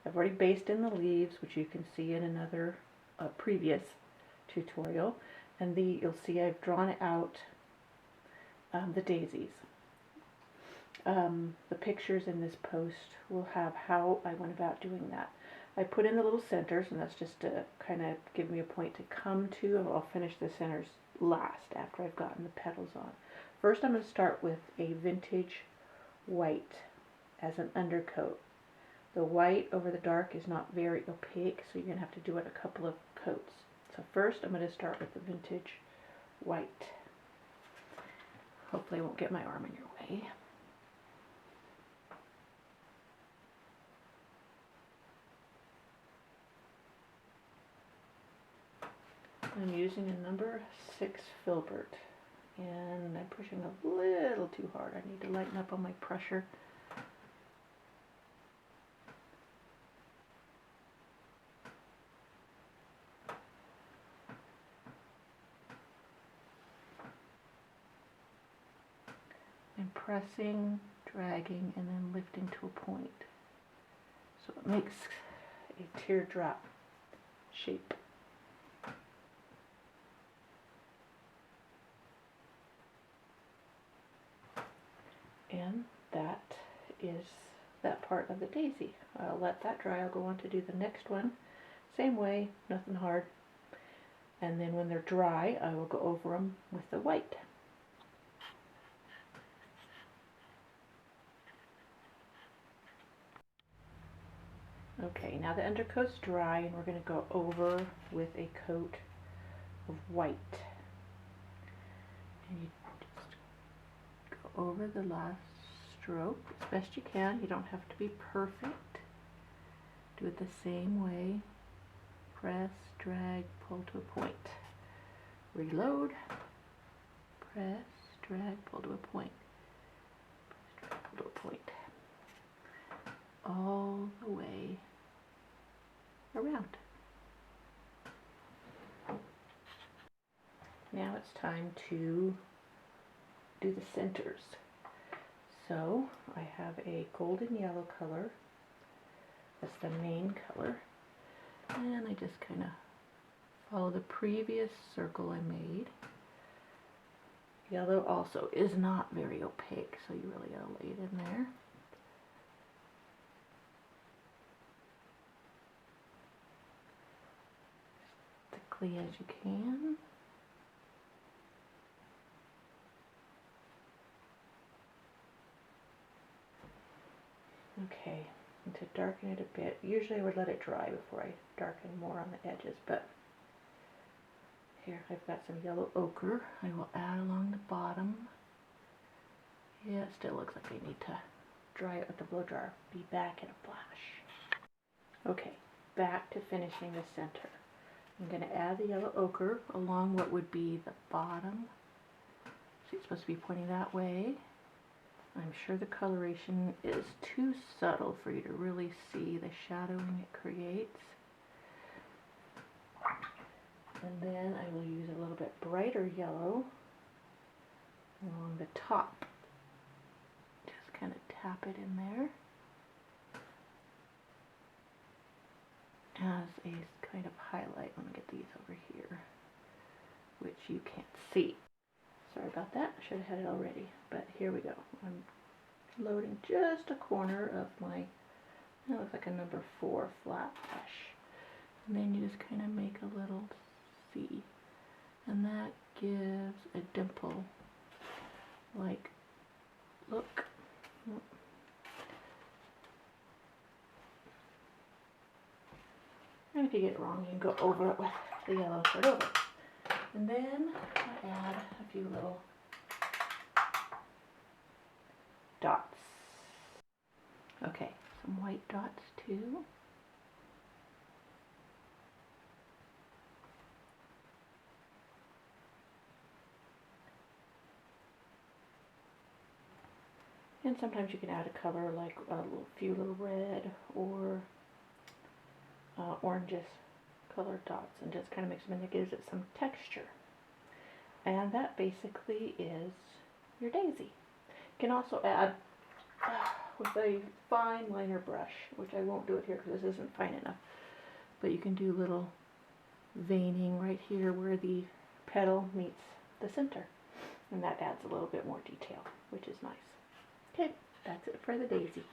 I've already basted in the leaves, which you can see in another previous tutorial. And you'll see I've drawn out the daisies. The pictures in this post will have how I went about doing that. I put in the little centers, and that's just to kind of give me a point to come to. I'll finish the centers last after I've gotten the petals on. First I'm going to start with a vintage white as an undercoat. The white over the dark is not very opaque, so you're going to have to do it a couple of coats. So first I'm going to start with the vintage white. Hopefully I won't get my arm in your way. I'm using a number 6 filbert, and I'm pushing a little too hard. I need to lighten up on my pressure. I'm pressing, dragging, and then lifting to a point. So it makes a teardrop shape. And that is that part of the daisy. I'll let that dry. I'll go on to do the next one. Same way, nothing hard. And then when they're dry, I will go over them with the white. Okay, now the undercoat's dry, and we're going to go over with a coat of white. And you just go over the last stroke as best you can. You don't have to be perfect. Do it the same way. Press, drag, pull to a point. Reload. Press, drag, pull to a point. Press, drag, pull to a point. All the way around. Now it's time to do the centers. So I have a golden yellow color. That's the main color. And I just kind of follow the previous circle I made. Yellow also is not very opaque, so you really gotta lay it in there. Thickly as you can. Okay, and to darken it a bit, usually I would let it dry before I darken more on the edges, but here I've got some yellow ochre I will add along the bottom. Yeah, it still looks like I need to dry it with the blow dryer. Be back in a flash. Okay, back to finishing the center. I'm going to add the yellow ochre along what would be the bottom. So it's supposed to be pointing that way. I'm sure the coloration is too subtle for you to really see the shadowing it creates. And then I will use a little bit brighter yellow along the top. Just kind of tap it in there as a kind of highlight. Let me get these over here, which you can't see. Sorry about that, I should have had it already, but here we go. I'm loading just a corner of my, that looks like a number 4 flat brush. And then you just kind of make a little C, and that gives a dimple, like, look. And if you get it wrong, you can go over it with the yellow start over. And then I add a few little dots. Okay, some white dots too. And sometimes you can add a color like a few little red or oranges colored dots and just kind of mix them in. That gives it some texture. And that basically is your daisy. You can also add with a fine liner brush, which I won't do it here because this isn't fine enough. But you can do little veining right here where the petal meets the center. And that adds a little bit more detail, which is nice. Okay, that's it for the daisy.